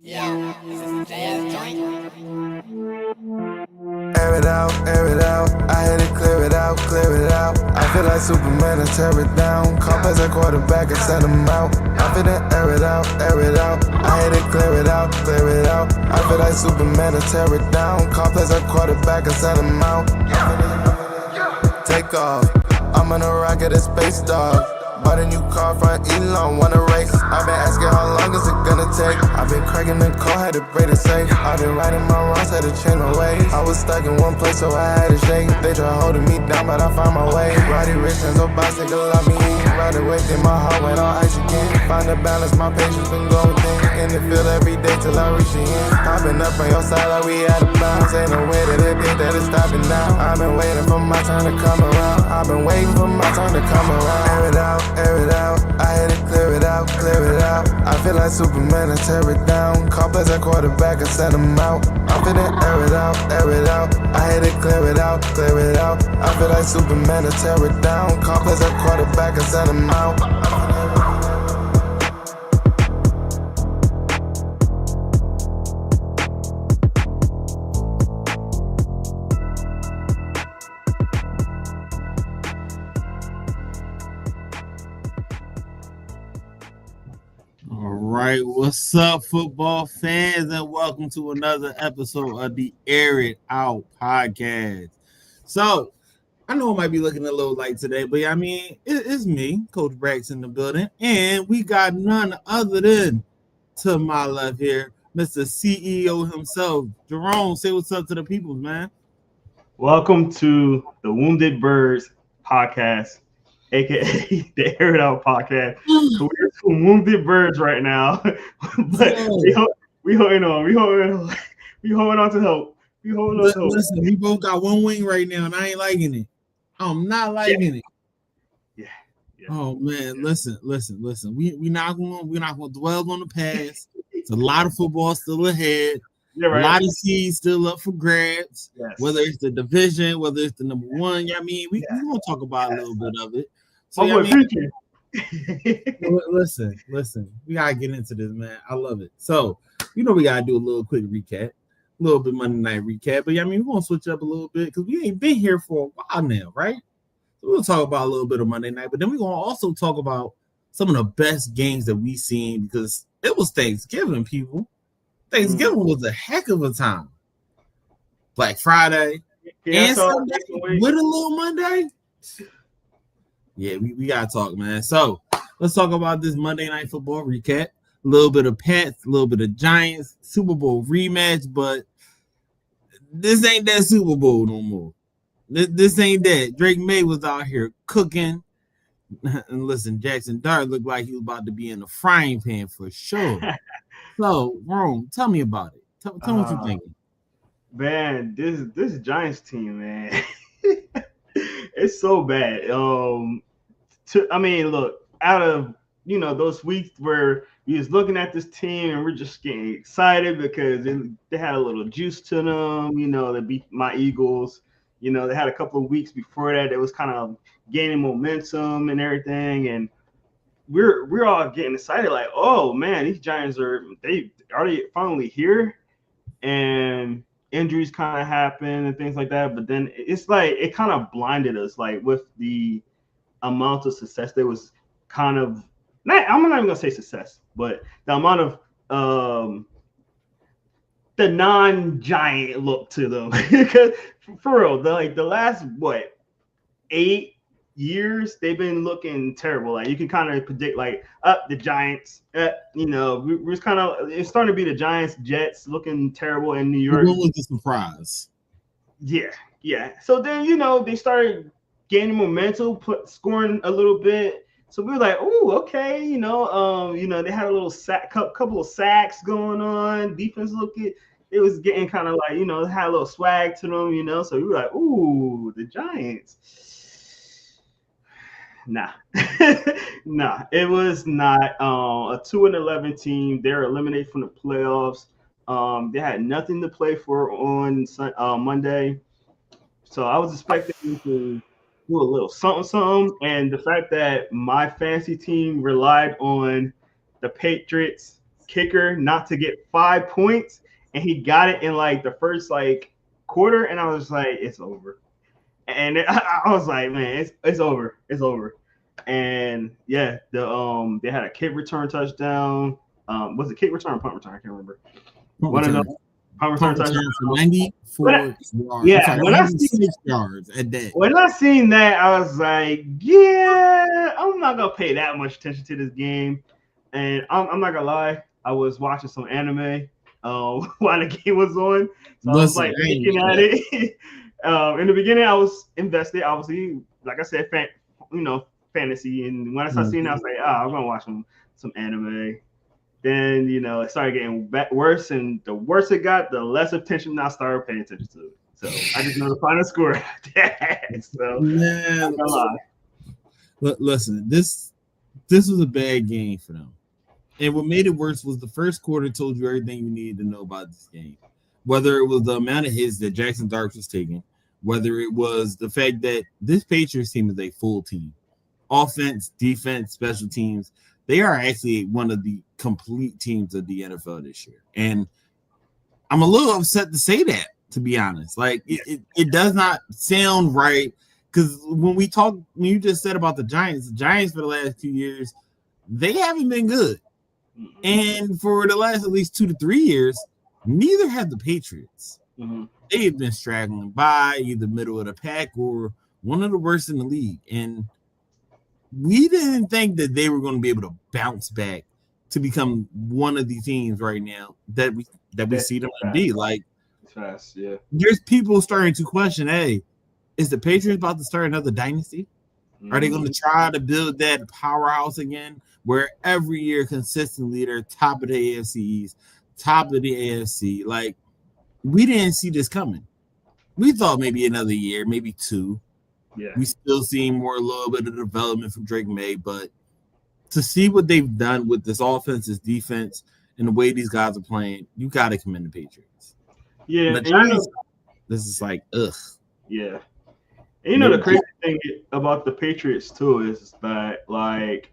Yeah, this is a jazz joint. Air it out. I had to clear it out, clear it out. I feel like Superman to tear it down. Call as a quarterback and send him out. I feel to air it out, air it out. I had to clear it out, clear it out. I feel like Superman to tear it down. Call as a quarterback and send him out. Take off. I'm on a rocket, a space dog. Bought a new car from Elon, wanna race. I've been asking how long is it gonna take. I've been cracking the car, had to break it safe. I've been riding my wrongs, had to change my ways. I was stuck in one place, so I had to shake. They try holding me down, but I found my way. Roddy Rich and so bicycle love me. Ride away, then my heart went on ice again. Find the balance, my patience been going thin. In the field every day till I reach the end. Popping up on your side like we out of bounds. Ain't no way that they think that it's stopping now. I've been waiting for my turn to come around. I've been waiting for my turn to come around. Air it out, air it out. I had to clear it out, clear it out. I feel like Superman to tear it down. Call as a quarterback and send him out. I feel to air it out, air it out. I had to clear it out, clear it out. I feel like Superman to tear it down. Call as a quarterback and send him out. All right, what's up, football fans, and welcome to another episode of the Air It Out podcast. So, I know it might be looking a little light today, but I mean, it's me, Coach Brax, in the building, and we got none other than, to my left here, Mr. CEO himself. Jerome, say what's up to the people, man. Welcome to the Wounded Birds podcast, aka the Air It Out podcast. We're some wounded birds right now, but we holding on. We holding on to hope. We holding on to hope. Listen, we both got one wing right now, and I ain't liking it. I'm not liking it. Yeah. Oh man, listen. We're not gonna dwell on the past. It's a lot of football still ahead. Yeah, right. A lot of seeds still up for grabs. Yes. Whether it's the division, whether it's the number one. I mean, we're gonna talk about a little bit of it. So listen. We gotta get into this, man. I love it. So we gotta do a little quick recap, a little bit Monday night recap. But I mean, we're gonna switch up a little bit because we ain't been here for a while now, right? So we'll talk about a little bit of Monday night, but then we're gonna also talk about some of the best games that we seen because it was Thanksgiving, people. Thanksgiving was a heck of a time. Black Friday and Sunday with a little Monday. Yeah, we gotta talk, man. So let's talk about this Monday Night Football recap. A little bit of Pats, a little bit of Giants, Super Bowl rematch, but this ain't that Super Bowl no more. This ain't that. Drake May was out here cooking. And listen, Jackson Dart looked like he was about to be in a frying pan for sure. So, Rome, tell me about it. Tell me what you're thinking. Man, this Giants team, man, it's so bad. Look, out of those weeks where we was looking at this team and we're just getting excited because they had a little juice to them. They beat my Eagles. They had a couple of weeks before that was kind of gaining momentum and everything, and we're all getting excited like, oh man, these Giants are they finally here, and injuries kind of happen and things like that. But then it's like it kind of blinded us, like with the amount of success there was kind of I'm not even gonna say success, but the amount of the non-giant look to them. Because for real, the last 8 years they've been looking terrible. Like you can kind of predict the Giants. We're kind of it's starting to be the Giants, Jets looking terrible in New York. What was the surprise? Yeah. So then they started gaining momentum, scoring a little bit. So we were like, oh, okay, they had a little couple of sacks going on. Defense it was getting kind of like, it had a little swag to them, So we were like, ooh, the Giants. Nah, it was not a 2-11 team. They're eliminated from the playoffs. They had nothing to play for on Monday. So I was expecting them to do a little something. And the fact that my fantasy team relied on the Patriots kicker not to get 5 points, and he got it in like the first like quarter, and I was like, it's over. And I was like, man, it's over. It's over. And yeah, they had a kick return touchdown. Was it kick return or punt return? I can't remember. One of them. Punt return touchdown for 94 yards. Yeah, sorry, 96 yards at that. When I seen that, I was like, yeah, I'm not gonna pay that much attention to this game. And I'm not gonna lie, I was watching some anime while the game was on. So I was like looking at it. In the beginning, I was invested. Obviously, like I said, fantasy. And when I started seeing it, I was like, I'm gonna watch some anime. Then it started getting worse, and the worse it got, the less attention I started paying attention to it. So I just know the final score after that. So man, listen, this was a bad game for them. And what made it worse was the first quarter told you everything you needed to know about this game. Whether it was the amount of hits that Jackson Darks was taking, whether it was the fact that this Patriots team is a full team. Offense, defense, special teams. They are actually one of the complete teams of the NFL this year. And I'm a little upset to say that, to be honest. Like, it does not sound right. Because when you just said about the Giants for the last 2 years, they haven't been good. And for the last at least 2 to 3 years, neither have the Patriots. Mm-hmm. They've been straggling by either middle of the pack or one of the worst in the league. And we didn't think that they were going to be able to bounce back to become one of the teams right now that we see them to be. Like, fast, yeah. There's people starting to question, hey, is the Patriots about to start another dynasty? Are they going to try to build that powerhouse again where every year consistently they're top of the AFC East, top of the AFC? Like, we didn't see this coming. We thought maybe another year, maybe 2. Yeah. We still see a little bit of development from Drake May, but to see what they've done with this offense, this defense, and the way these guys are playing, you got to commend the Patriots. Yeah. The Giants, this is like, ugh. Yeah. And the crazy thing about the Patriots too is that like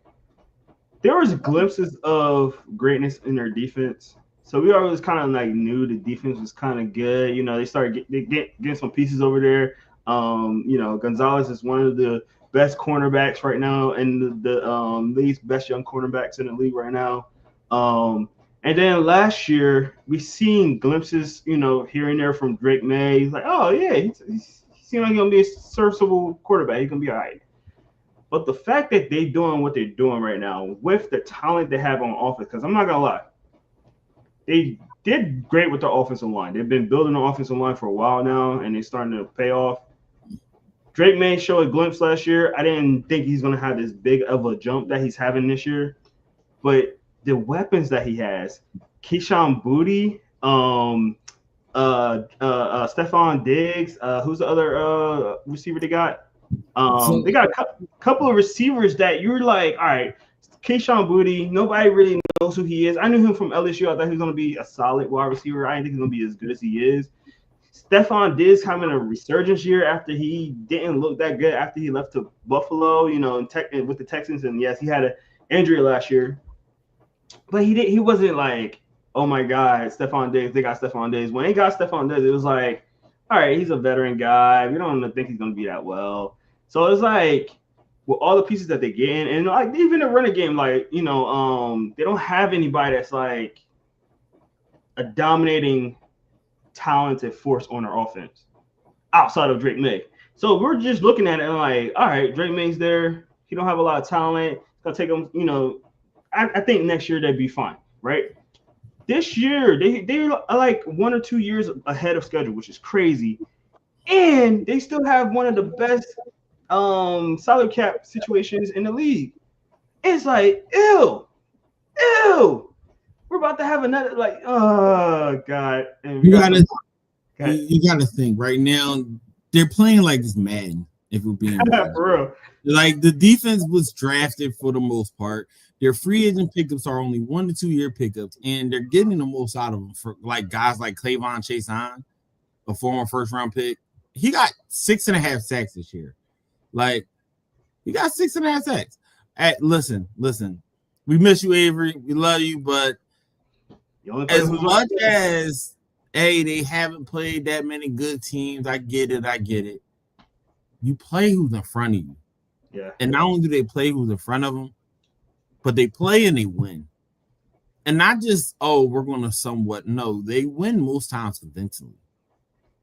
there was glimpses of greatness in their defense. So we always kind of like knew the defense was kind of good. They started getting some pieces over there. Gonzalez is one of the best cornerbacks right now, and the least best young cornerbacks in the league right now. And then last year we seen glimpses, here and there from Drake May. He's like, oh yeah, he seems like he's gonna be a serviceable quarterback. He's gonna be all right. But the fact that they're doing what they're doing right now with the talent they have on offense, because I'm not gonna lie, they did great with the offensive line. They've been building the offensive line for a while now, and they're starting to pay off. Drake May showed a glimpse last year. I didn't think he's going to have this big of a jump that he's having this year. But the weapons that he has, Keyshawn Boutte, Stephon Diggs, who's the other receiver they got? They got a couple of receivers that you're like, all right, Keyshawn Boutte, nobody really knows who he is. I knew him from LSU. I thought he was going to be a solid wide receiver. I didn't think he's going to be as good as he is. Stephon Diggs having a resurgence year after he didn't look that good after he left to Buffalo, and with the Texans. And yes, he had an injury last year, but he wasn't like, oh my God, Stephon Diggs. They got Stephon Diggs. When they got Stephon Diggs, it was like, all right, he's a veteran guy. We don't think he's going to be that well. So it's like with all the pieces that they get in, and like even the running game, like they don't have anybody that's like a dominating, talented force on their offense outside of Drake May. So we're just looking at it and like, all right, Drake May's there. He don't have a lot of talent. It's gonna take him, I think next year they'd be fine, right? This year they're like 1 or 2 years ahead of schedule, which is crazy. And they still have one of the best salary cap situations in the league. It's like, ew. We're about to have another, like, oh God. And you gotta think right now. They're playing like this Madden. If we're being for real, like the defense was drafted for the most part. Their free agent pickups are only 1 to 2 year pickups, and they're getting the most out of them for like guys like Clayvon Chason, a former first round pick. He got 6.5 sacks this year. Like, he got 6.5 sacks. Listen. We miss you, Avery. We love you, but You only play As who's much on. as they haven't played that many good teams. I get it. You play who's in front of you. Yeah. And not only do they play who's in front of them, but they play and they win. And not just, we're going to somewhat. No, they win most times convincingly.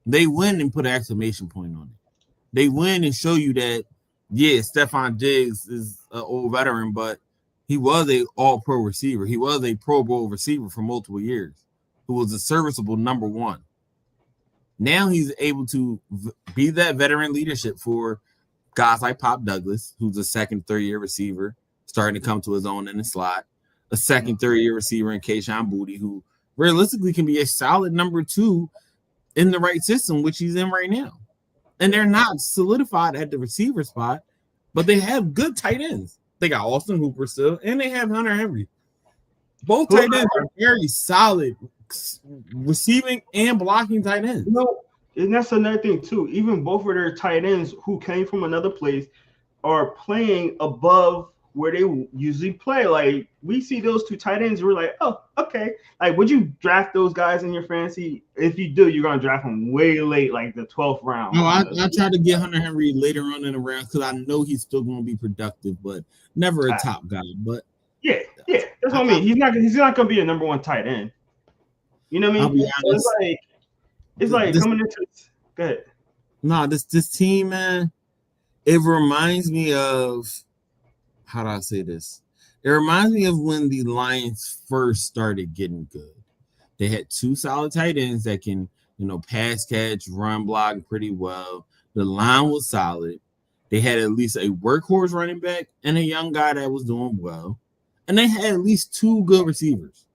They win and put an exclamation point on it. They win and show you that, yeah, Stephon Diggs is an old veteran, but he was a all-pro receiver. He was a Pro Bowl receiver for multiple years, who was a serviceable number one. Now he's able to be that veteran leadership for guys like Pop Douglas, who's a second, third-year receiver, starting to come to his own in the slot. A second, third-year receiver in Kayshon Boutte, who realistically can be a solid number two in the right system, which he's in right now. And they're not solidified at the receiver spot, but they have good tight ends. They got Austin Hooper still, and they have Hunter Henry. Both tight ends are very solid receiving and blocking tight ends. You know, and that's another thing too. Even both of their tight ends who came from another place are playing above where they usually play. Like we see those two tight ends, we're like, oh, okay. Like, would you draft those guys in your fantasy? If you do, you're gonna draft them way late, like the 12th round. No, I try to get Hunter Henry later on in the round because I know he's still gonna be productive, but never a top guy. But yeah, that's what I mean. He's not gonna be a number one tight end. You know what I mean? So it's like coming into this. Go ahead. No, this team, man, it reminds me of, how do I say this? It reminds me of when the Lions first started getting good. They had two solid tight ends that can, pass catch, run block pretty well. The line was solid. They had at least a workhorse running back and a young guy that was doing well. And they had at least two good receivers.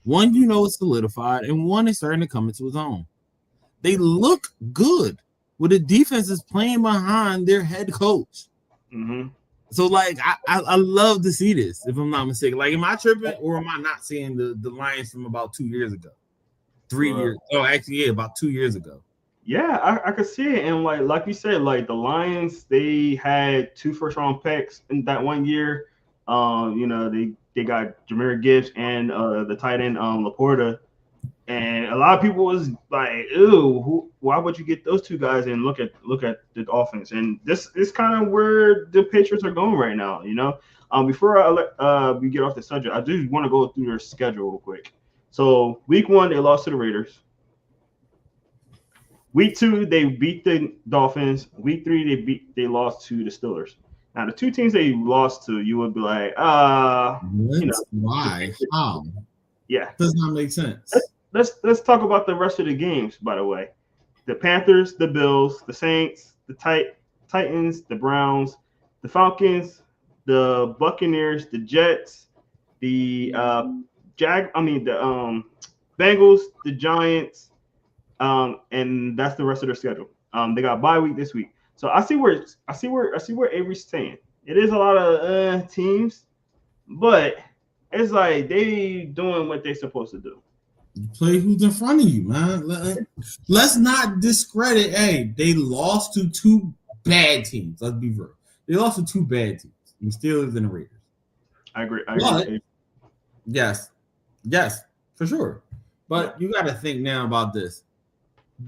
One, is solidified, and one is starting to come into his own. They look good with the defense is playing behind their head coach. Mm-hmm. So, I love to see this, if I'm not mistaken. Like, am I tripping or am I not seeing the Lions from about 2 years ago? 3 years. Oh, actually, yeah, about 2 years ago. Yeah, I could see it. And like you said, like the Lions, they had 2 first-round picks in that 1 year. They got Jahmyr Gibbs and the tight end Laporta. And a lot of people was like, "Ew, why would you get those two guys?" And look at the offense. And this is kind of where the Patriots are going right now. Before we get off the subject, I do want to go through their schedule real quick. So week 1, they lost to the Raiders. Week 2, they beat the Dolphins. Week 3, they lost to the Steelers. Now the two teams they lost to, you would be like, why? How? Yeah, does not make sense. Let's talk about the rest of the games, by the way. The Panthers, the Bills, the Saints, the Titans, the Browns, the Falcons, the Buccaneers, the Jets, the Bengals, the Giants, and that's the rest of their schedule. They got bye week this week. So I see where Avery's saying. It is a lot of teams, but it's like they doing what they're supposed to do. You play who's in front of you, man. Let's not discredit. Hey, they lost to 2 bad teams. Let's be real. They lost to 2 bad teams. The Steelers and the Raiders. I agree. Yes, for sure. But you got to think now about this.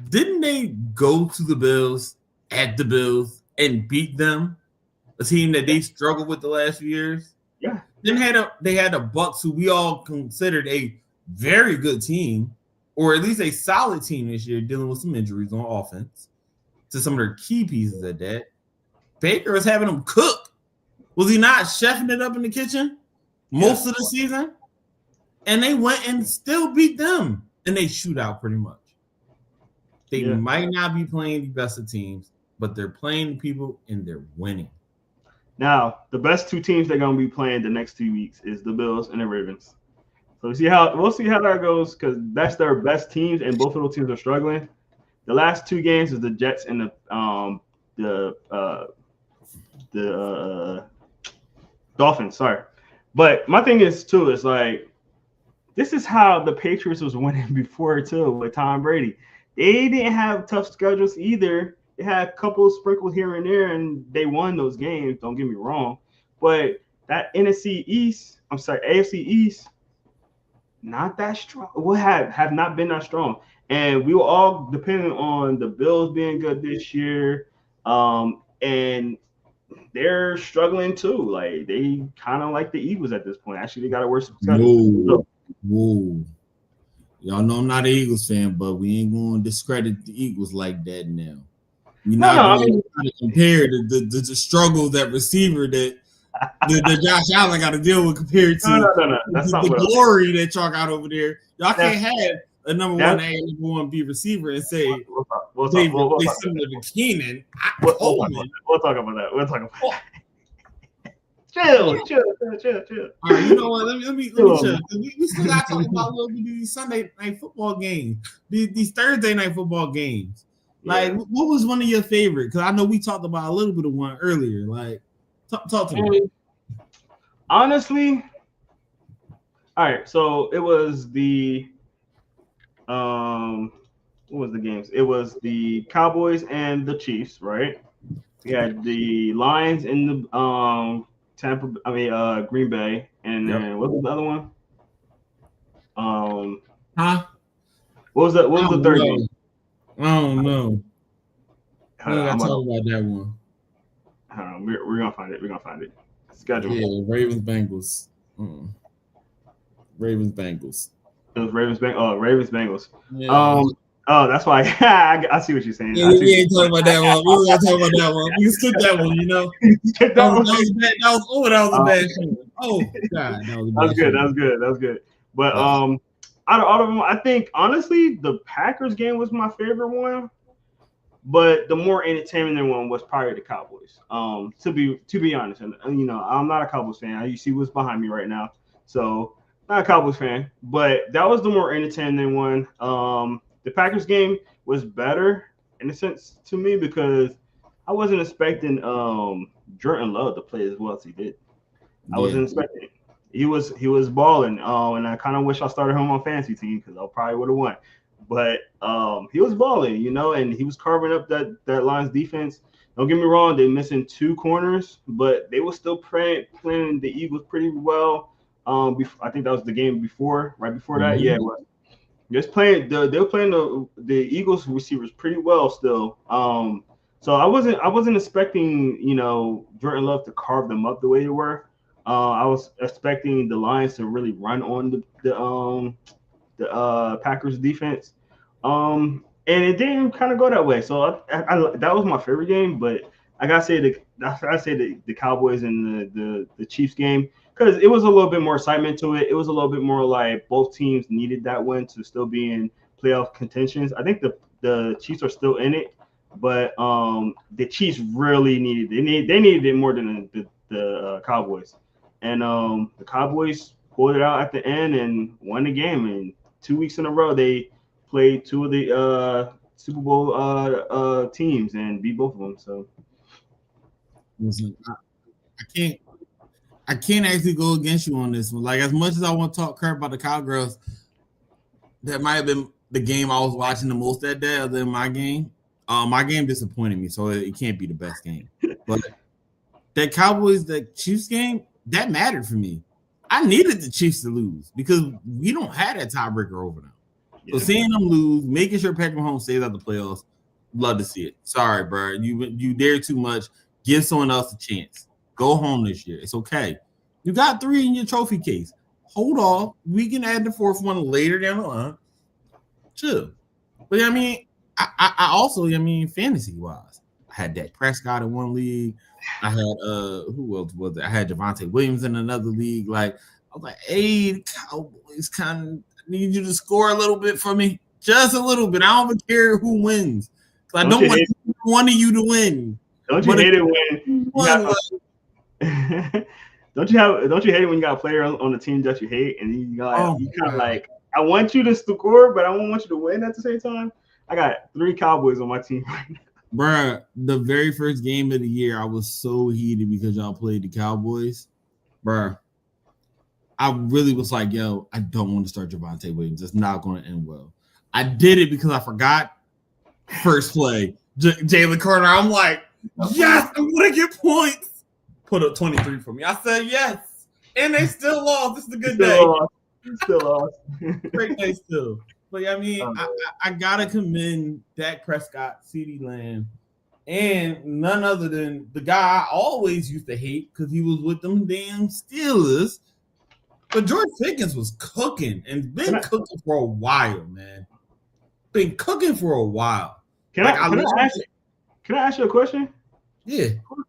Didn't they go to the Bills at the Bills and beat them? A team that they struggled with the last few years. Yeah. Then they had the Bucs, who we all considered a very good team, or at least a solid team this year, dealing with some injuries on offense to some of their key pieces at that. Baker was having them cook. Was he not chefing it up in the kitchen most of the season? And they went and still beat them in a shootout pretty much. They might not be playing the best of teams, but they're playing people and they're winning. Now, the best 2 teams they're going to be playing the next 2 weeks is the Bills and the Ravens. So we'll see how that goes, because that's their best teams, and both of those teams are struggling. The last 2 games is the Jets and the Dolphins. Sorry, but my thing is too is like, this is how the Patriots was winning before too with Tom Brady. They didn't have tough schedules either. They had a couple of sprinkles here and there, and they won those games. Don't get me wrong, but that AFC East, not that strong. We have not been that strong, and we were all dependent on the Bills being good this year, and they're struggling too. Like they kind of like the Eagles at this point. Actually, they got a worse schedule. Whoa. Y'all know I'm not an Eagles fan, but we ain't going to discredit the Eagles like that now. We're not going to compare the struggle that receiver that the Josh Allen got to deal with compared to the glory that y'all got over there. Y'all can't have a number one A and number one B receiver and say we'll they talk similar to Keenan. We'll talk about that. We'll talk about that. Chill. All right, you know what? Let me chill. We still got to talk about a little bit of these Sunday night football games, these Thursday night football games. Like, what was one of your favorite? Because I know we talked about a little bit of one earlier. Like, talk to me. Honestly, all right. So it was the what was the games? It was the Cowboys and the Chiefs, right? We had the Lions and the Green Bay, and then what was the other one? What was the third game? I don't know. I'm talk about that one. We're gonna find it. Schedule. Yeah, Ravens Bengals. Ravens Bengals. It was Ravens Bengals. Yeah. That's why I see what you're saying. Yeah, we ain't talking about that one. We were gonna talk about that one. You skip that one, you know. That was a bad thing. Oh God, that was good. But out of them, I think honestly the Packers game was my favorite one. But the more entertaining one was probably the Cowboys. To be honest, and you know, I'm not a Cowboys fan. You see what's behind me right now, so not a Cowboys fan. But that was the more entertaining one. The Packers game was better in a sense to me because I wasn't expecting Jordan Love to play as well as he did. I wasn't expecting it. He was balling, and I kind of wish I started him on fantasy team because I probably would have won. But he was balling, you know, and he was carving up that Lions defense. Don't get me wrong, they're missing 2 corners, but they were still playing the Eagles pretty well. I think that was the game right before that. Yeah, just playing they were playing the Eagles receivers pretty well still. So I wasn't expecting, you know, Jordan Love to carve them up the way they were. I was expecting the Lions to really run on the Packers defense. And it didn't kind of go that way. So I that was my favorite game, but I gotta say the Cowboys and the Chiefs game because it was a little bit more excitement to it. It was a little bit more like both teams needed that win to still be in playoff contentions. I think the Chiefs are still in it, but the Chiefs really needed they needed it more than the Cowboys, and the Cowboys pulled it out at the end and won the game. And 2 weeks in a row they played 2 of the Super Bowl teams and beat both of them. So listen, I can't actually go against you on this one. Like, as much as I want to talk crap about the Cowgirls, that might have been the game I was watching the most that day other than my game. My game disappointed me, so it can't be the best game. But that the Chiefs game, that mattered for me. I needed the Chiefs to lose because we don't have that tiebreaker over them. So seeing them lose, making sure Patrick Mahomes stays out the playoffs, love to see it. Sorry, bro. You dare too much. Give someone else a chance. Go home this year. It's okay. You got 3 in your trophy case. Hold on. We can add the 4th one later down the line. Chill. But I mean, I also, fantasy-wise, I had Dak Prescott in one league. I had who else was it? I had Javonte Williams in another league. Like, I was like, hey, the Cowboys kind of need you to score a little bit for me. Just a little bit. I don't even care who wins. I don't want one of you to win. Don't you hate it when don't you hate it when you got a player on the team that you hate and you kind of like, I want you to score, but I don't want you to win at the same time. I got 3 Cowboys on my team right now. Bruh, the very first game of the year, I was so heated because y'all played the Cowboys. Bruh, I really was like, yo, I don't want to start Javonte Williams. It's not going to end well. I did it because I forgot first play. Jalen Carter, I'm like, yes, I'm going to get points. Put up 23 for me. I said yes. And they still lost. This is a good day. Still lost. Great day still. But I mean, I gotta commend Dak Prescott, CeeDee Lamb, and none other than the guy I always used to hate because he was with them damn Steelers. But George Pickens was cooking and been cooking for a while, man. Been cooking for a while. Can I ask you a question? Yeah.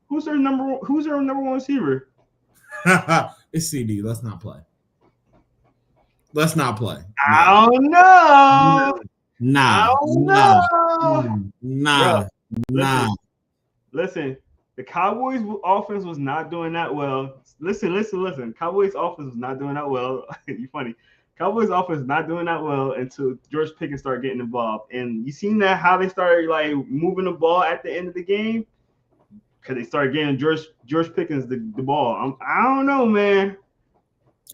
Who's their number one receiver? It's CD. Let's not play. I don't know. Nah. Listen, the Cowboys offense was not doing that well. Listen. Cowboys offense was not doing that well. You funny. Cowboys offense not doing that well until George Pickens started getting involved. And you seen that how they started like moving the ball at the end of the game? Because they started getting George Pickens the ball. I don't know, man.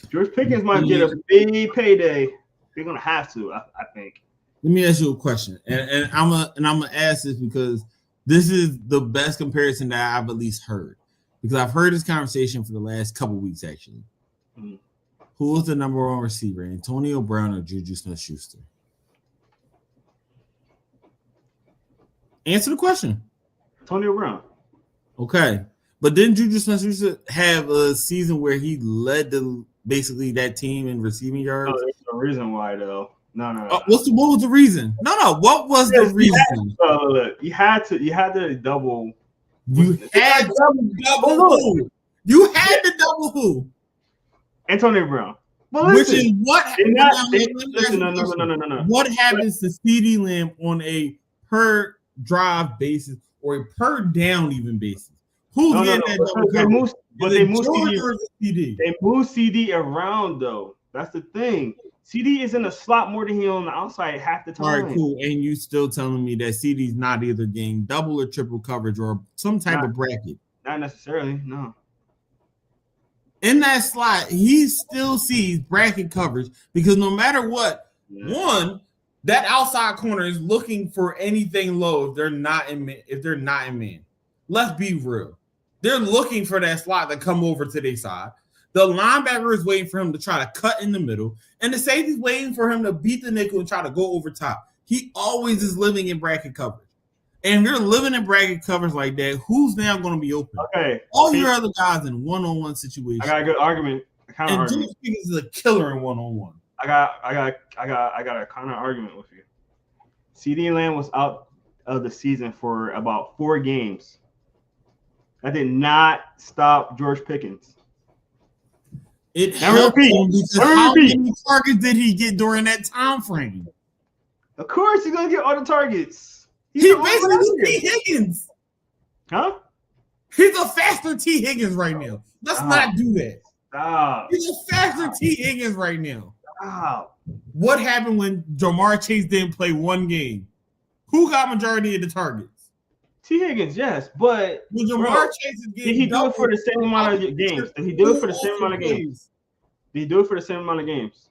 George Pickens might get a big payday. They're gonna have to, I think. Let me ask you a question, and I'm gonna ask this because this is the best comparison that I've at least heard, because I've heard this conversation for the last couple weeks actually. Mm-hmm. Who was the number one receiver, Antonio Brown or Juju Smith-Schuster? Answer the question. Antonio Brown. Okay, but didn't Juju Smith-Schuster have a season where he led basically that team in receiving yards? No, there's no reason why though. No. What was the reason? No. What was the reason? You had to double. You had to double who? You had to double who? Antonio Brown. Well, which is what? No. What happens to CeeDee Lamb on a per drive basis or a per down even basis? Who's getting that double? They move CD around though. That's the thing. CD is in the slot more than he on the outside half the time. All right, cool. And you still telling me that CD's not either getting double or triple coverage or some type of bracket? Not necessarily, no. In that slot, he still sees bracket coverage because no matter what, one, that outside corner is looking for anything low if they're not in man. Let's be real. They're looking for that slot to come over to their side. The linebacker is waiting for him to try to cut in the middle, and the safety's waiting for him to beat the nickel and try to go over top. He always is living in bracket coverage. And if you're living in bracket coverage like that, who's now going to be open? Okay. All your other guys in one-on-one situations. I got a good argument. And George Pickens is a killer in one-on-one. I got a kind of argument with you. CeeDee Lamb was out of the season for about 4 games. That did not stop George Pickens. How many targets did he get during that time frame? Of course, he's gonna get all the targets. He's basically T. Higgins. Huh? He's a faster T. Higgins right now. Let's not do that. Stop. He's a faster T. Higgins right now. Stop. What happened when Jamar Chase didn't play one game? Who got majority of the targets? T. Higgins, yes, but Jamar Chase is getting. Did he do it for the same amount of games? Did he do it for the same amount of games? Did he do it for the same amount of games?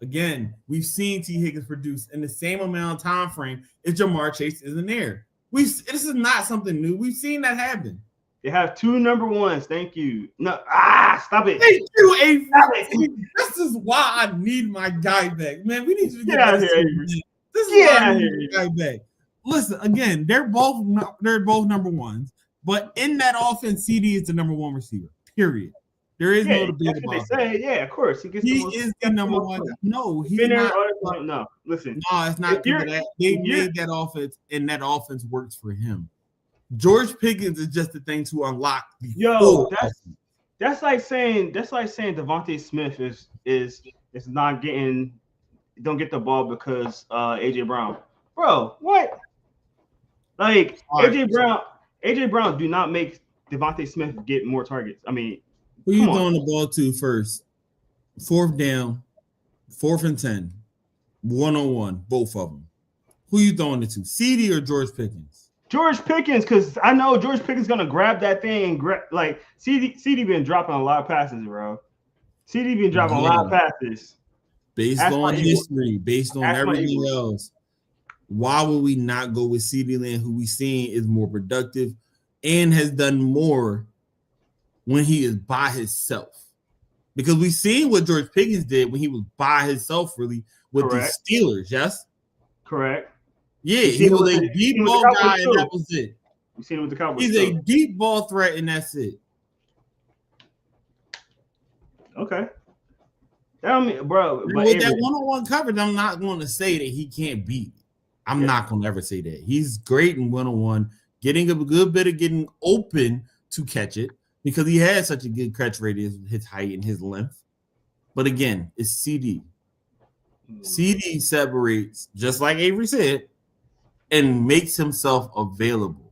Again, we've seen T. Higgins produce in the same amount of time frame if Jamar Chase isn't there. This is not something new. We've seen that happen. They have 2 number ones. Thank you. No, stop it. Thank you, stop it. This is why I need my guy back, man. We need to get out of here. This is why I need my guy back. Listen, again, they're both number ones, but in that offense, CD is the number one receiver. Period. There is no debate about that. Yeah, of course. He is the number one. No, he's not. No, listen. No, it's not. They made that offense, and that offense works for him. George Pickens is just the thing to unlock. That's like saying Devontae Smith is not don't get the ball because AJ Brown. Bro, what? Like AJ Brown do not make Devontae Smith get more targets. I mean, who you throwing the ball to first? 4th down, 4th and 10, 1-on-1, both of them. Who you throwing it to? CD or George Pickens? George Pickens, because I know George Pickens gonna grab that thing and like CD been dropping a lot of passes, bro. CD been dropping a lot of passes. Based on history, based on everything else. Why would we not go with CeeDee Lamb, who we seen is more productive and has done more when he is by himself? Because we seen what George Pickens did when he was by himself, really, with Correct. the Steelers. Yes. Correct. Yeah, You he seen it was with a the, you seen deep it with the ball Cowboys guy, and that too. was it. You seen it with the Cowboys He's a too. deep ball threat, and that's it. Okay. I mean, bro, And but with that Avery, one-on-one coverage, I'm not going to say that he can't beat. I'm yeah. not going to ever say that. He's great in one-on-one, getting a good bit of getting open to catch it because he has such a good catch radius, his height and his length. But again, it's CD. CD separates, just like Avery said, and makes himself available.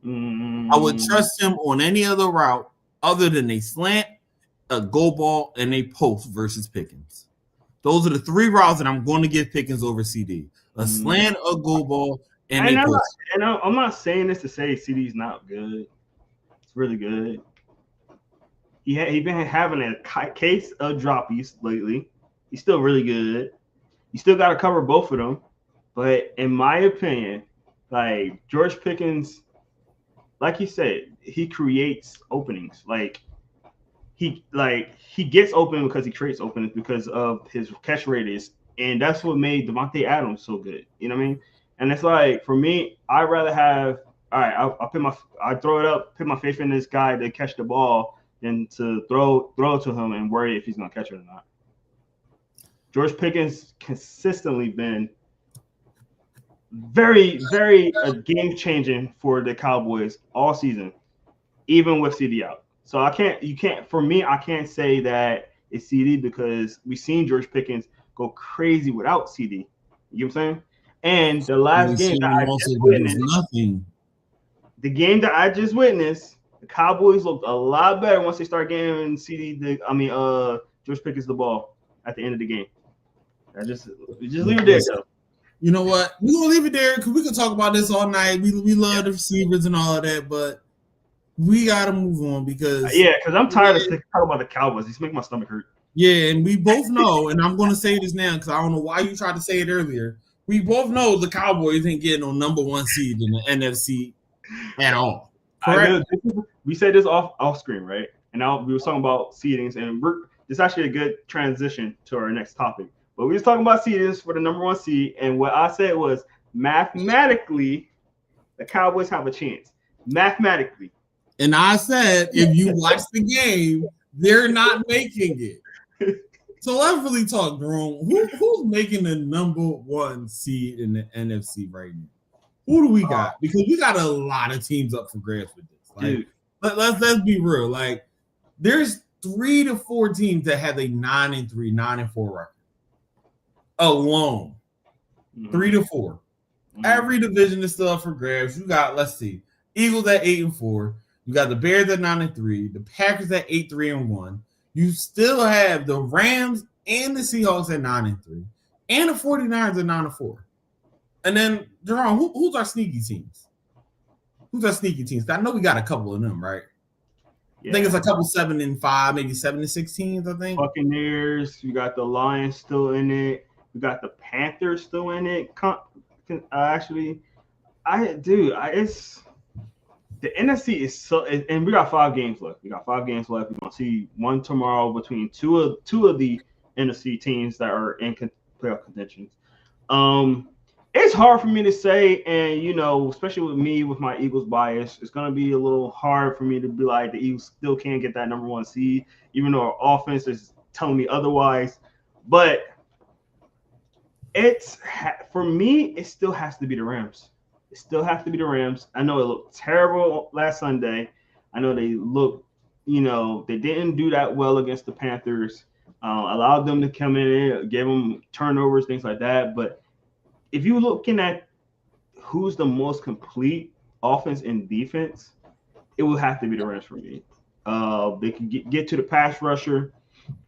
I would trust him on any other route other than a slant, a go ball, and a post versus Pickens. Those are the three routes that I'm going to give Pickens over CD. A slant, a go ball, and a post. I'm not saying this to say CD's not good. It's really good. He been having a case of droppies lately. He's still really good. You still got to cover both of them. But in my opinion, like George Pickens, like you said, he creates openings. He gets open because he creates openings because of his catch radius, and that's what made Devontae Adams so good. You know what I mean? And it's like for me, I'd rather have all right. I throw it up, put my faith in this guy to catch the ball than to throw it to him and worry if he's gonna catch it or not. George Pickens consistently been very, very game changing for the Cowboys all season, even with CD out. So I can't say that it's CD because we've seen George Pickens go crazy without CD. You know what I'm saying? And the last game that I just witnessed, nothing. The game that I just witnessed, the Cowboys looked a lot better once they start giving George Pickens the ball at the end of the game. I just leave it there, though. You know what? We're gonna leave it there because we can talk about this all night. We love the receivers and all of that, but we gotta move on because I'm tired of talking about the Cowboys. It's making my stomach hurt. Yeah, and we both know, and I'm gonna say this now because I don't know why you tried to say it earlier. We both know the Cowboys ain't getting no number one seed in the NFC at all. Correct? We said this off screen, right? And now we were talking about seedings, and it's actually a good transition to our next topic. But we was talking about seedings for the number one seed, and what I said was mathematically, the Cowboys have a chance. Mathematically. And I said, if you watch the game, they're not making it. So let's really talk, Jerome. Who's making the number one seed in the NFC right now? Who do we got? Because we got a lot of teams up for grabs with this. Like, let's be real. Like, there's 3 to 4 teams that have a 9-3, 9-4 record alone. 3 to 4. Every division is still up for grabs. You got, let's see, Eagles at 8-4. You got the Bears at 9-3. The Packers at 8-3-1. You still have the Rams and the Seahawks at 9-3, and the 49ers at 9-4. And then, Jerome, who's our sneaky teams? Who's our sneaky teams? I know we got a couple of them, right? Yeah. I think it's a couple 7-5, maybe 7-6 teams, I think. Buccaneers. You got the Lions still in it. We got the Panthers still in it. It's the NFC is so, and we got 5 games left. We're gonna see one tomorrow between two of the NFC teams that are in playoff contention. It's hard for me to say, and especially with me with my Eagles bias, it's gonna be a little hard for me to be like the Eagles still can't get that number one seed, even though our offense is telling me otherwise. But for me, it still has to be the Rams. It still has to be the Rams. I know it looked terrible last Sunday. I know they they didn't do that well against the Panthers. Allowed them to come in, gave them turnovers, things like that. But if you're looking at who's the most complete offense and defense, it will have to be the Rams for me. They can get to the pass rusher.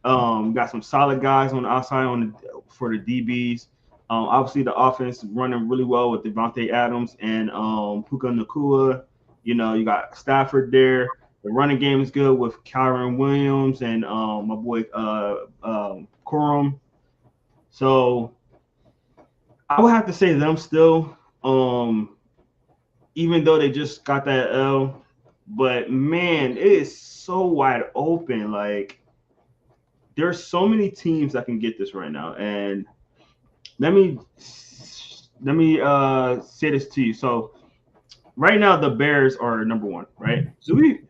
Got some solid guys on the outside for the DBs. Obviously, the offense running really well with Devontae Adams and Puka Nacua. You got Stafford there. The running game is good with Kyron Williams and my boy Corum. So I would have to say them still, even though they just got that L. But, man, it is so wide open. Like, there's so many teams that can get this right now, and let me say this to you. So right now the Bears are number one, right? Do we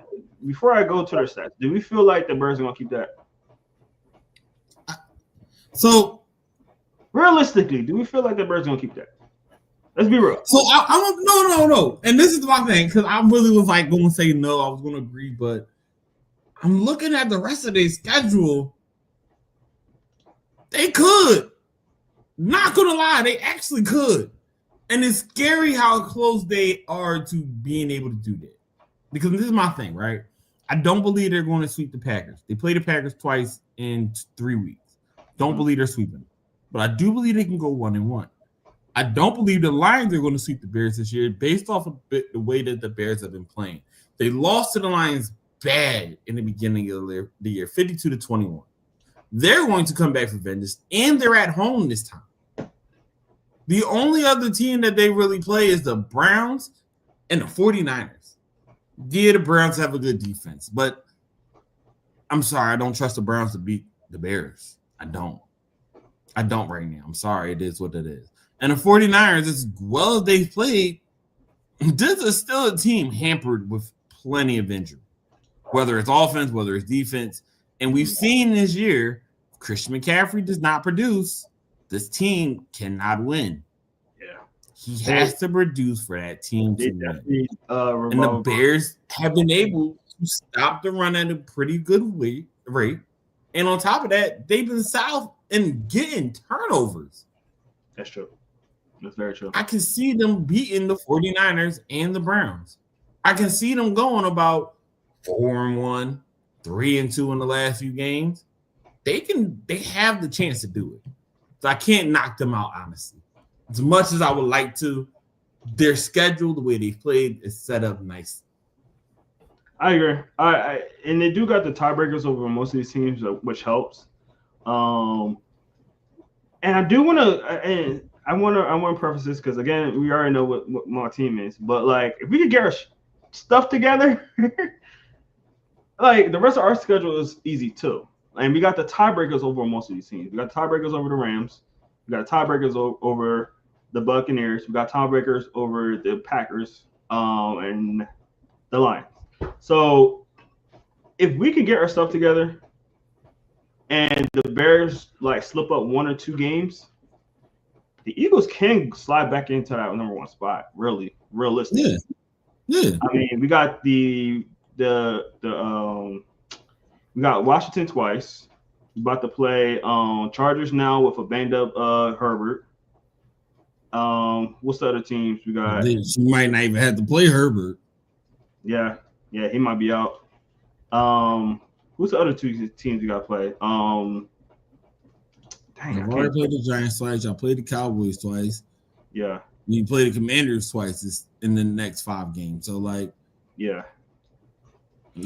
before I go to their stats, do we feel like the Bears are gonna keep that? So realistically, do we feel like the Bears are gonna keep that? Let's be real. So no. And this is my thing, because I really was like going to say no. I was going to agree, but I'm looking at the rest of their schedule. They could. Not going to lie, they actually could. And it's scary how close they are to being able to do that. Because this is my thing, right? I don't believe they're going to sweep the Packers. They played the Packers twice in 3 weeks. Don't believe they're sweeping. But I do believe they can go 1-1. I don't believe the Lions are going to sweep the Bears this year based off of the way that the Bears have been playing. They lost to the Lions bad in the beginning of the year, 52-21. They're going to come back for vengeance, and they're at home this time. The only other team that they really play is the Browns and the 49ers. Yeah, the Browns have a good defense, but I'm sorry, I don't trust the Browns to beat the Bears. I don't right now. I'm sorry, it is what it is. And the 49ers, as well as they've played, this is still a team hampered with plenty of injury, whether it's offense, whether it's defense. And we've seen this year, if Christian McCaffrey does not produce, this team cannot win. Yeah. He has to produce for that team to win. And the Bears have been able to stop the run at a pretty good rate. And on top of that, they've been south and getting turnovers. That's true. That's very true. I can see them beating the 49ers and the Browns. I can see them going about 4-1, 3-2 in the last few games. They have the chance to do it. So I can't knock them out, honestly. As much as I would like to, their schedule, the way they've played, is set up nice. I agree. And they do got the tiebreakers over most of these teams, which helps. And I do want to, I want to preface this because again, we already know what my team is. But like, if we could get our stuff together, like the rest of our schedule is easy too. And we got the tiebreakers over most of these teams. We got tiebreakers over the Rams. We got tiebreakers over the Buccaneers. We got tiebreakers over the Packers and the Lions. So if we can get our stuff together and the Bears like slip up 1 or 2 games, the Eagles can slide back into that number 1 spot. Really, realistically. Yeah. I mean, we got we got Washington twice. We're about to play Chargers now with a banged up Herbert. What's the other teams we got? She might not even have to play Herbert. Yeah, he might be out. Who's the other 2 teams we got to play? I've already played the Giants twice. I played the Cowboys twice. Yeah. You play the Commanders twice in the next 5 games. So, like, yeah.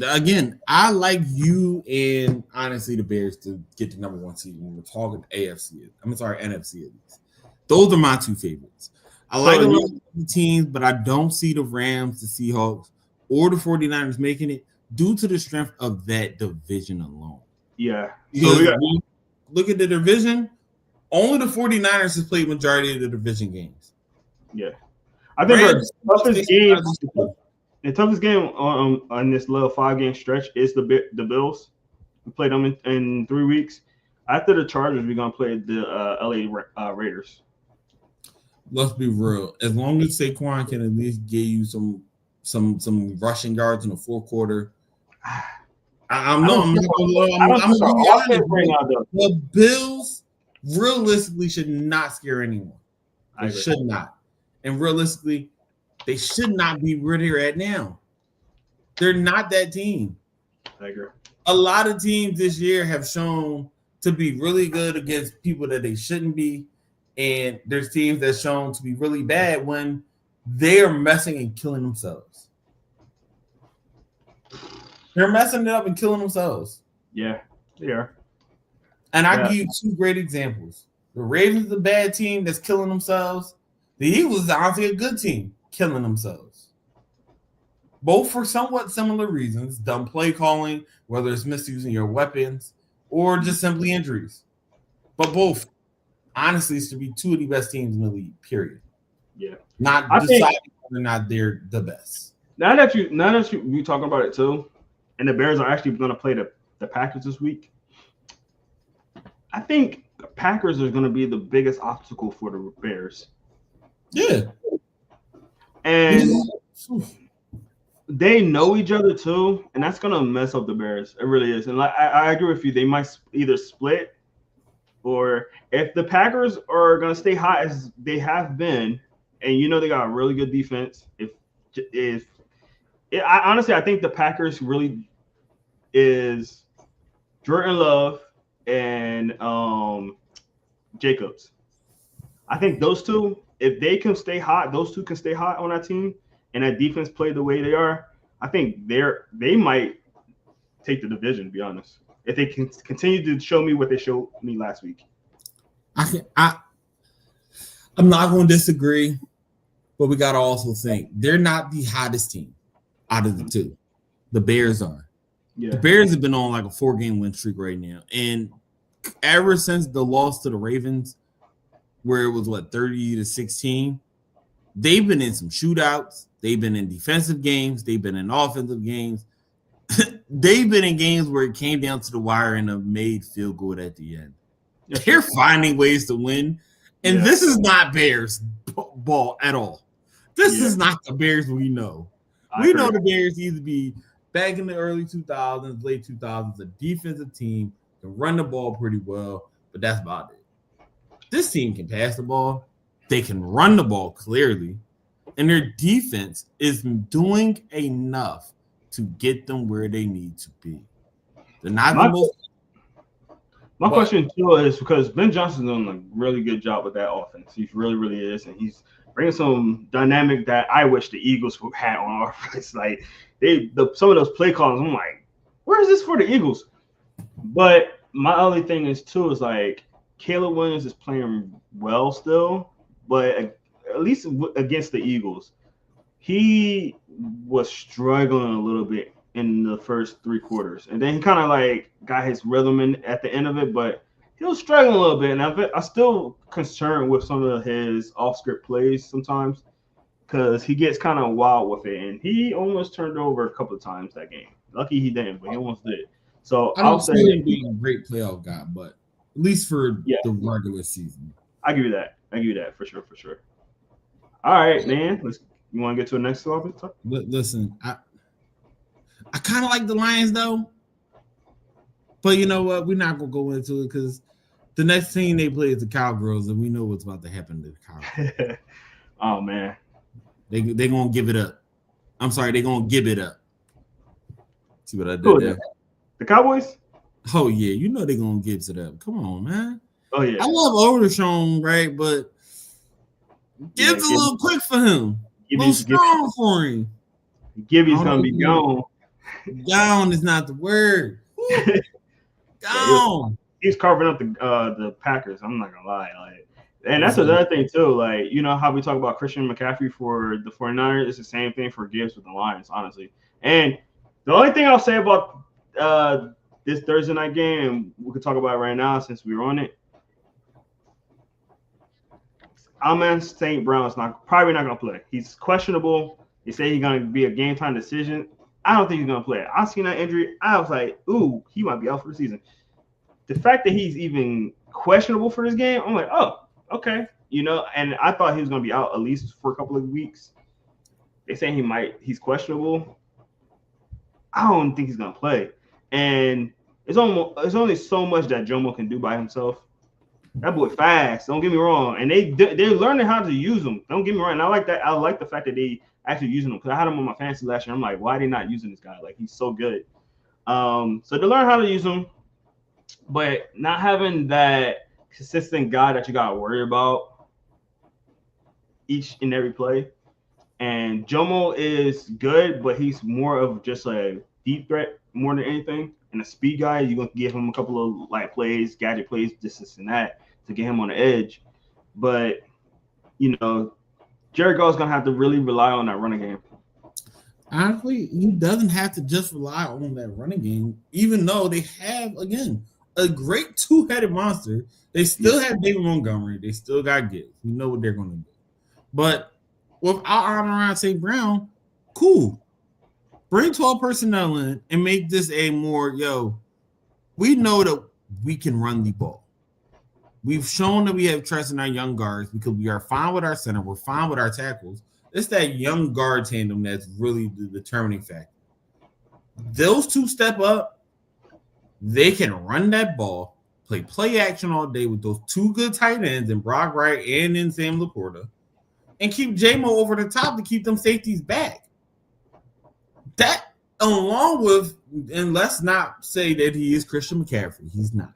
Again, I like you and honestly the Bears to get the number 1 seed when we're talking NFC. NFC at least. Those are my 2 favorites. I like the rest of the teams, but I don't see the Rams, the Seahawks, or the 49ers making it due to the strength of that division alone. Yeah. So look at the division. Only the 49ers has played majority of the division games. Yeah. I think the toughest game on this little 5-game stretch is the Bills. We played them in 3 weeks. After the Chargers, we're going to play the LA Raiders. Let's be real. As long as Saquon can at least give you some rushing yards in the 4th quarter, the Bills realistically should not scare anyone. They should not. And realistically, they should not be where they're at now. They're not that team. I agree. A lot of teams this year have shown to be really good against people that they shouldn't be. And there's teams that's shown to be really bad when they're messing and killing themselves. They're messing it up and killing themselves. Yeah, they are. And I give you 2 great examples. The Ravens is a bad team that's killing themselves. The Eagles is honestly a good team killing themselves. Both for somewhat similar reasons. Dumb play calling, whether it's misusing your weapons, or just simply injuries. But both, honestly, should be two of the best teams in the league. Period. Yeah. Not I think deciding whether or not they're the best. now that you talking about it too, and the Bears are actually going to play the Packers this week. I think the Packers are going to be the biggest obstacle for the Bears. Yeah. And they know each other too, and that's going to mess up the Bears. It really is. And like I agree with you. They might either split, or if the Packers are going to stay hot as they have been, and you know they got a really good defense. I think the Packers really is Jordan Love and Jacobs. I think those two, if they can stay hot, those two can stay hot on that team, and that defense play the way they are. I think they might take the division. To be honest, if they can continue to show me what they showed me last week. I'm not going to disagree, but we got to also think they're not the hottest team out of the two. The Bears are. Yeah. The Bears have been on like a 4-game win streak right now, and ever since the loss to the Ravens, where it was 30-16, they've been in some shootouts. They've been in defensive games. They've been in offensive games. They've been in games where it came down to the wire and have made field goal at the end. Yeah. They're finding ways to win, and this is not Bears ball at all. This is not the Bears we know. We know the Bears either be back in the early 2000s, late 2000s, a defensive team, can run the ball pretty well, but that's about it. This team can pass the ball. They can run the ball clearly, and their defense is doing enough to get them where they need to be. They're not the most. My question too is because Ben Johnson's doing a really good job with that offense. He really, really is, and he's bringing some dynamic that I wish the Eagles had on offense. Like some of those play calls, I'm like, where is this for the Eagles? But my only thing is too is like Caleb Williams is playing well still, but at least against the Eagles, he was struggling a little bit in the first 3 quarters, and then he kind of like got his rhythm in at the end of it, but he was struggling a little bit, and I'm still concerned with some of his off-script plays sometimes because he gets kind of wild with it, and he almost turned over a couple of times that game. Lucky he didn't, but he almost did. So I'll say him being a great playoff guy, but at least for the regular season, I give you that. For sure. All right, man. You want to get to the next topic? Listen, I kind of like the Lions though, but you know what? We're not gonna go into it because the next team they play is the Cowgirls, and we know what's about to happen to the Cowgirls. Oh man, they gonna give it up. I'm sorry, they gonna give it up. See what I did there? The Cowboys? Oh yeah, you know they gonna give it up. Come on, man. Oh yeah, I love Overshawn, right? But it's a little quick for him. A little strong for him. Gibby's gonna be gone. Gone is not the word. Gone. He's carving up the Packers. I'm not gonna lie, and that's another thing too. Like, you know how we talk about Christian McCaffrey for the 49ers? It's the same thing for Gibbs with the Lions, honestly. And the only thing I'll say about this Thursday night game, we could talk about it right now since we're on it. Amon St. Brown's probably not gonna play. He's questionable. They say he's gonna be a game time decision. I don't think he's gonna play. I seen that injury. I was like, ooh, he might be out for the season. The fact that he's even questionable for this game, I'm like, oh, okay. You know, and I thought he was gonna be out at least for a couple of weeks. They say he's questionable. I don't think he's gonna play. And it's only so much that Jomo can do by himself. That boy fast. Don't get me wrong. And they're learning how to use him. Don't get me wrong. And I like that. I like the fact that they actually using him because I had him on my fantasy last year. I'm like, why are they not using this guy? Like, he's so good. So they learn how to use him, but not having that consistent guy that you got to worry about each and every play. And Jomo is good, but he's more of just a deep threat more than anything. And a speed guy, you're going to give him a couple of like plays, gadget plays, this and that to get him on the edge. But, you know, Jared Goff's going to have to really rely on that running game. Honestly, he doesn't have to just rely on that running game, even though they have, again, a great two-headed monster. They still have David Montgomery. They still got Gibbs. We know what they're going to do. But without Amon-Ra St. Brown, cool. Bring 12 personnel in and make this a more, we know that we can run the ball. We've shown that we have trust in our young guards because we are fine with our center. We're fine with our tackles. It's that young guard tandem that's really the determining factor. Those two step up. They can run that ball, play action all day with those two good tight ends in Brock Wright and in Sam Laporta, and keep J-Mo over the top to keep them safeties back. That, along with, and let's not say that he is Christian McCaffrey. He's not.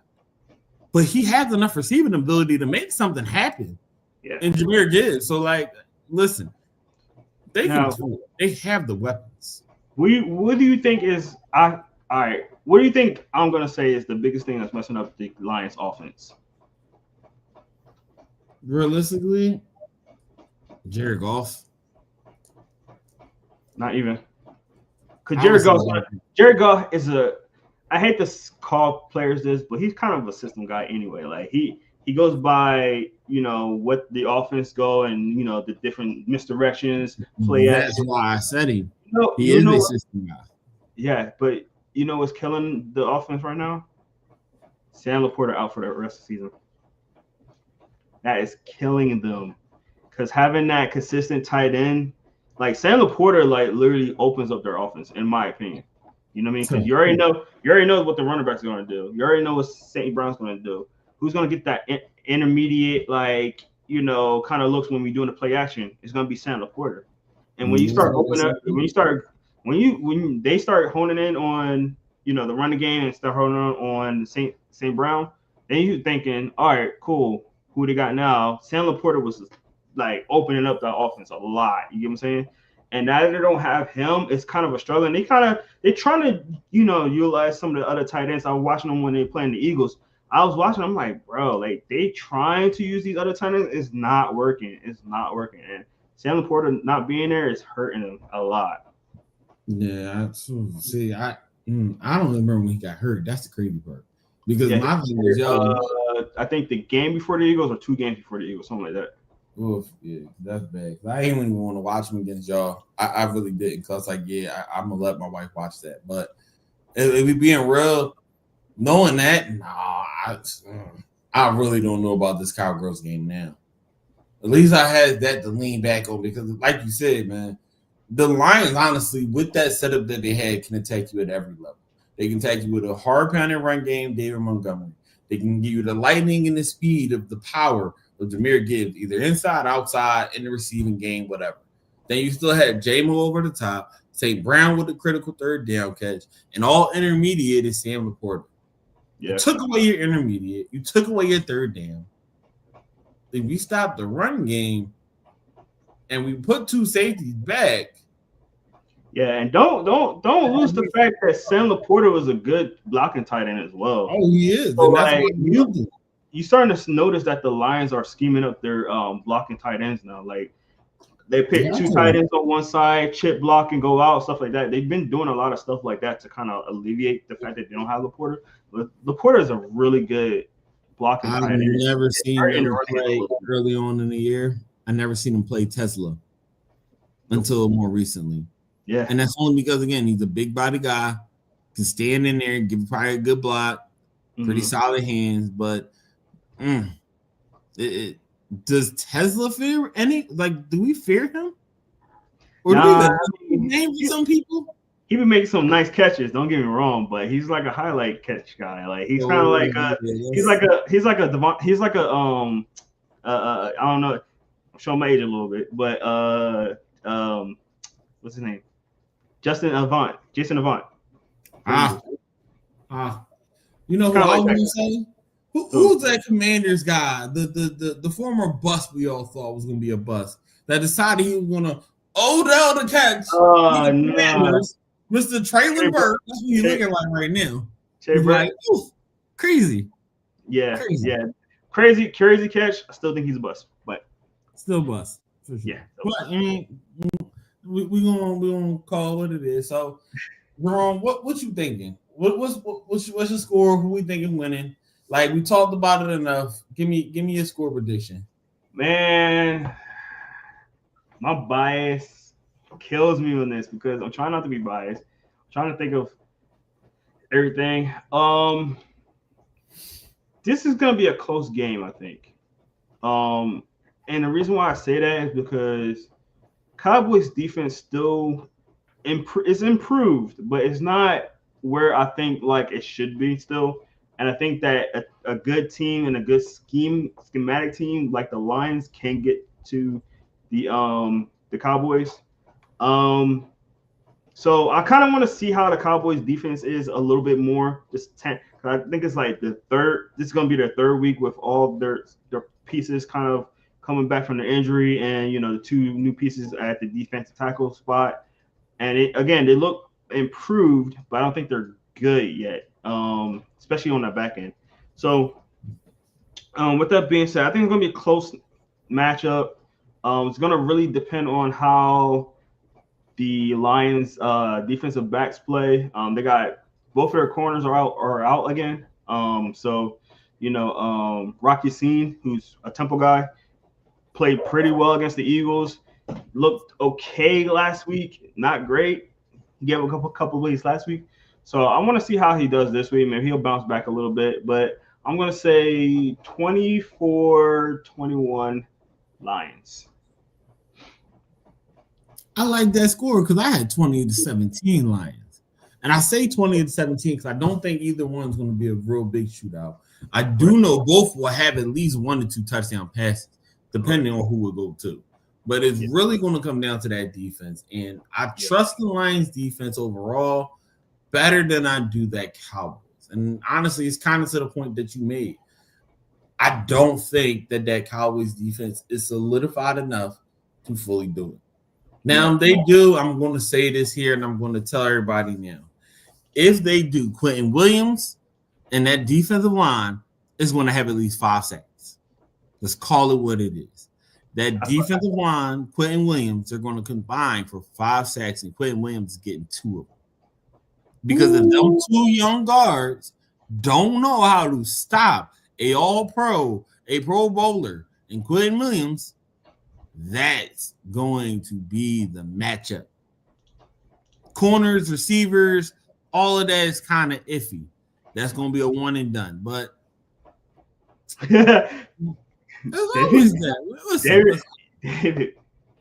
But he has enough receiving ability to make something happen. Yeah. And Jahmyr Gibbs. So, listen, they can do it. They have the weapons. What do you think is all right? What do you think I'm gonna say is the biggest thing that's messing up the Lions offense? Realistically, Jared Goff. Not even. Because Jared Goff is I hate to call players this, but he's kind of a system guy anyway. Like he goes by, what the offense go and the different misdirections, play. That's why I said him. He is a system guy. Yeah, but what's killing the offense right now? Sam Laporta out for the rest of the season. That is killing them. Because having that consistent tight end, like Sam Laporta, literally opens up their offense, in my opinion. You know what I mean? Because you already know what the running back's going to do. You already know what St. Brown's going to do. Who's going to get that intermediate, kind of looks when we doing the play action? It's going to be Sam Laporta. And when you start opening up, when they start honing in on, the running game and start honing on St. Brown, then you're thinking, all right, cool. Who they got now? Sam Laporta was opening up the offense a lot. You get what I'm saying? And now that they don't have him, it's kind of a struggle. And they're trying to, utilize some of the other tight ends. I was watching them when they playing the Eagles. I was watching. I'm like, bro, they trying to use these other tight ends. It's not working. It's not working. And Sam Laporta not being there is hurting them a lot. Yeah, I don't remember when he got hurt. That's the crazy part. Because my thing was, I think the game before the Eagles or 2 games before the Eagles, something like that. Oof, yeah, that's bad. I ain't even want to watch him against y'all. I really didn't, because I'm gonna let my wife watch that. But if we being real, knowing that, I really don't know about this Cowgirls game now. At least I had that to lean back on, because, like you said, man, the Lions, honestly, with that setup that they had, can attack you at every level. They can attack you with a hard-pounding run game, David Montgomery. They can give you the lightning and the speed of the power of Jahmyr Gibbs, either inside, outside, in the receiving game, whatever. Then you still have J-Mo over the top, St. Brown with a critical third down catch, and all intermediate is Sam Laporta. Yeah. You took away your intermediate. You took away your third down. If we stop the run game and we put 2 safeties back. Yeah, and don't lose the fact that Sam Laporta was a good blocking tight end as well. Oh, he is. So, you starting to notice that the Lions are scheming up their blocking tight ends now. They pick 2 tight ends on one side, chip block and go out, stuff like that. They've been doing a lot of stuff like that to kind of alleviate the fact that they don't have Laporta. But Laporta is a really good blocking tight end. I've never seen him play early on in the year. I never seen him play Tesla until more recently. Yeah. And that's only because, again, he's a big body guy, can stand in there and give probably a good block, pretty solid hands. But does Tesla fear any? Do we fear him? Or do we name some people? He been making some nice catches. Don't get me wrong, but he's like a highlight catch guy. He's kind of he's like a I don't know. I'm showing my age a little bit, but what's his name? Jason Avant. You know who I was gonna say? Who's that Commanders guy? The former bust we all thought was gonna be a bust that decided he was gonna down the catch. Oh no, Mr. Traylon Burke. That's what he's looking like right now. He's like, crazy. Yeah, crazy catch. I still think he's a bust, but still bust for sure. Yeah, but we gonna call it what it is. So, Jerome, what you thinking? What's your score? Who we thinking winning? Like we talked about it enough. Give me a score prediction. Man, my bias kills me on this because I'm trying not to be biased. I'm trying to think of everything. This is gonna be a close game, I think. And the reason why I say that is because Cowboys defense still is improved, but it's not where I think like it should be still. And I think that a good team and a good schematic team like the Lions can get to the Cowboys. So I kind of want to see how the Cowboys defense is a little bit more. Just 10, I think it's like the third. This is going to be their third week with all their pieces kind of coming back from the injury, and the two new pieces at the defensive tackle spot. And they look improved, but I don't think they're good yet, especially on that back end. So with that being said, I think it's going to be a close matchup. It's going to really depend on how the Lions defensive backs play. They got both of their corners are out again. Rocky Scene, who's a Temple guy, played pretty well against the Eagles. Looked okay last week, not great. He gave a couple weeks last week. So I want to see how he does this week. Maybe he'll bounce back a little bit, but I'm going to say 24-21 Lions. I like that score because I had 20-17 Lions. And I say 20-17 because I don't think either one's going to be a real big shootout. I do know both will have at least 1 or 2 touchdown passes, depending on who will go to. But it's really going to come down to that defense. And I trust the Lions defense overall better than I do that Cowboys. And honestly, it's kind of to the point that you made. I don't think that Cowboys defense is solidified enough to fully do it. Now, they do. I'm going to say this here, and I'm going to tell everybody now. If they do, Quentin Williams and that defensive line is going to have at least 5 sacks. Let's call it what it is. That defensive line, Quentin Williams, are going to combine for 5 sacks, and Quentin Williams is getting 2 of them. Because if those 2 young guards don't know how to stop a All-Pro, a Pro Bowler, and Quentin Williams, that's going to be the matchup. Corners, receivers, all of that is kind of iffy. That's going to be a one and done. But there's always that. David,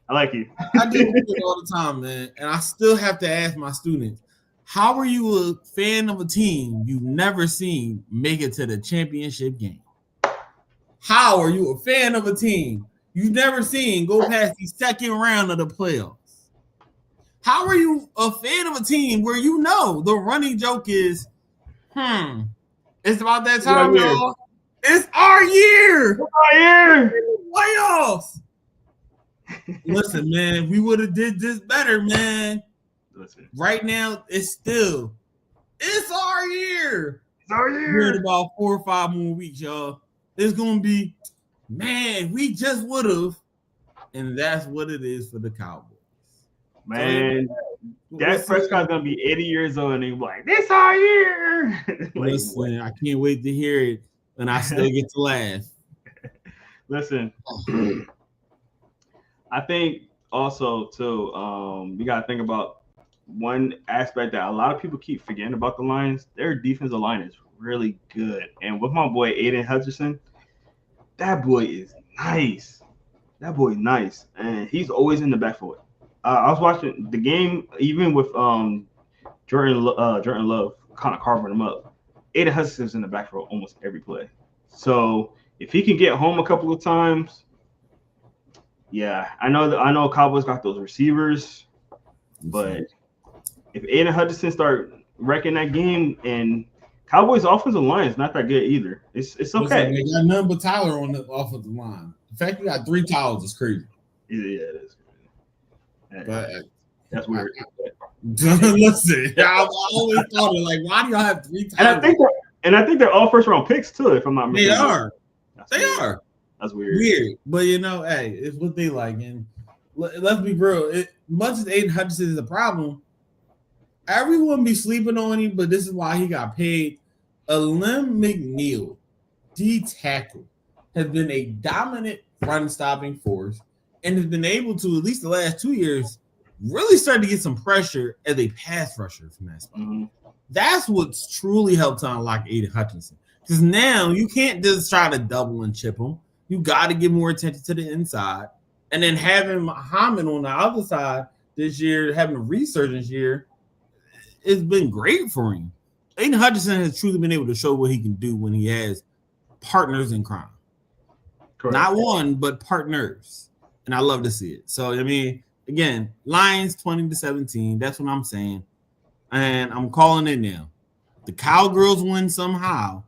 I like you. I do it all the time, man. And I still have to ask my students, how are you a fan of a team you've never seen make it to the championship game? How are you a fan of a team you've never seen go past the second round of the playoffs? How are you a fan of a team where the running joke is, it's about that time, y'all. It's our year. It's our year. Playoffs. Listen, man, we would have did this better, man. Listen. Right now, it's our year. It's our year. We're in about 4 or 5 more weeks, y'all. It's gonna be, man, we just would have, and that's what it is for the Cowboys. Man, Dak Prescott's gonna be 80 years old, and he's like, "This our year." Listen, I can't wait to hear it, and I still get to laugh. Listen, I think also too, we gotta think about one aspect that a lot of people keep forgetting about the Lions. Their defensive line is really good, and with my boy Aiden Hutchinson, that boy is nice. That boy is nice, and he's always in the backfield. I was watching the game even with Jordan Love kind of carving him up. Aiden Hutchinson's in the backfield almost every play. So if he can get home a couple of times, yeah, I know Cowboys got those receivers, but if Aiden Hutchinson start wrecking that game, and Cowboys offensive line is not that good either. It's okay. Listen, they got nothing but Tyler on the offensive line. In fact, you got 3 Tylers is crazy. Yeah, it is. But that's weird. Listen, I always thought of like, why do y'all have 3 Tylers? And I think they're all first round picks too, if I'm not mistaken. They are. They are. That's weird. But hey, it's what they like. And let's be real. Much as Aiden Hutchinson is a problem, everyone be sleeping on him, but this is why he got paid. Alim McNeil, D tackle, has been a dominant run stopping force and has been able to, at least the last 2 years, really start to get some pressure as a pass rusher from that spot. Mm-hmm. That's what's truly helped to unlock Aiden Hutchinson. Because now you can't just try to double and chip him. You got to give more attention to the inside. And then having Muhammad on the other side this year, having a resurgence year, it's been great for him. Aiden Hutchinson has truly been able to show what he can do when he has partners in crime. Correct. Not one, but partners. And I love to see it. So, I mean, again, Lions 20-17. That's what I'm saying. And I'm calling it now. The Cowgirls win somehow.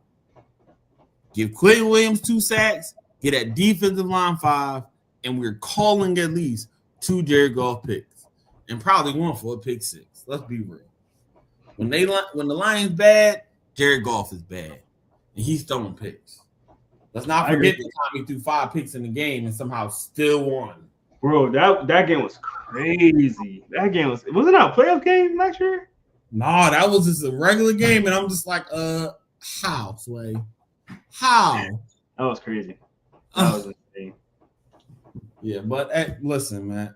Give Quentin Williams 2 sacks, get that defensive line 5, and we're calling at least 2 Jared Goff picks. And probably one for a pick 6. Let's be real. When the Lions bad, Jared Goff is bad. And he's throwing picks. Let's not forget that Tommy threw 5 picks in the game and somehow still won. Bro, that game was crazy. That game wasn't that a playoff game last year? No, that was just a regular game, and I'm just like, how, Sway? How? Man, that was crazy. That was insane. Yeah, but hey, listen, man.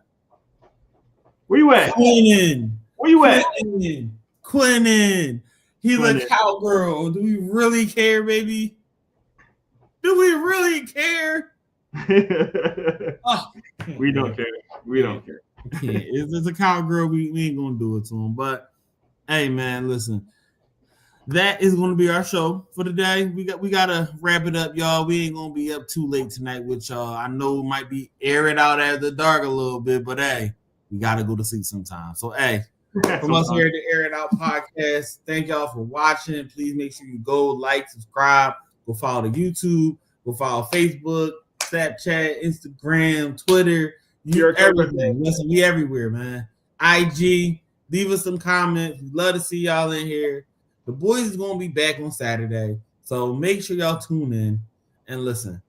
Where you at? Quinnan. Where you at? Quinnan. He's a cowgirl. Do we really care, baby? Do we really care? We don't care. We don't care. If it's a cowgirl, we ain't gonna do it to him. But hey, man, listen. That is going to be our show for today. We gotta wrap it up, y'all. We ain't gonna be up too late tonight with y'all. I know it might be air it out after dark a little bit, but hey, we gotta go to sleep sometime. So hey, from us here at the Air It Out Podcast, thank y'all for watching. Please make sure you go like, subscribe, go follow the YouTube, go follow Facebook, Snapchat, Instagram, Twitter, everything. Listen, we everywhere, man. IG, leave us some comments. We love to see y'all in here. The boys is going to be back on Saturday, so make sure y'all tune in and listen.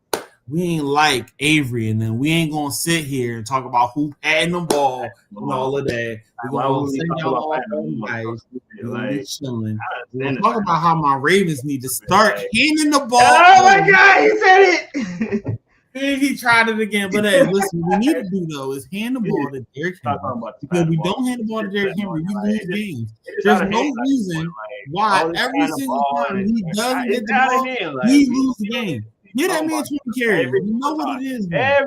We ain't like Avery, and then we ain't going to sit here and talk about who had the ball and all of that. We're going to send y'all all nice. We're going to be chilling. We're going to talk about how my Ravens need to start handing the ball. Oh, my God, he said it. He tried it again, but hey, listen, what we need to do though is hand the ball to Derrick Henry. Because we don't hand the ball to Derrick Henry, we lose games. There's no reason why every single time he doesn't get the ball, he loses the game. Get that man 20 carries. You know what it is, man.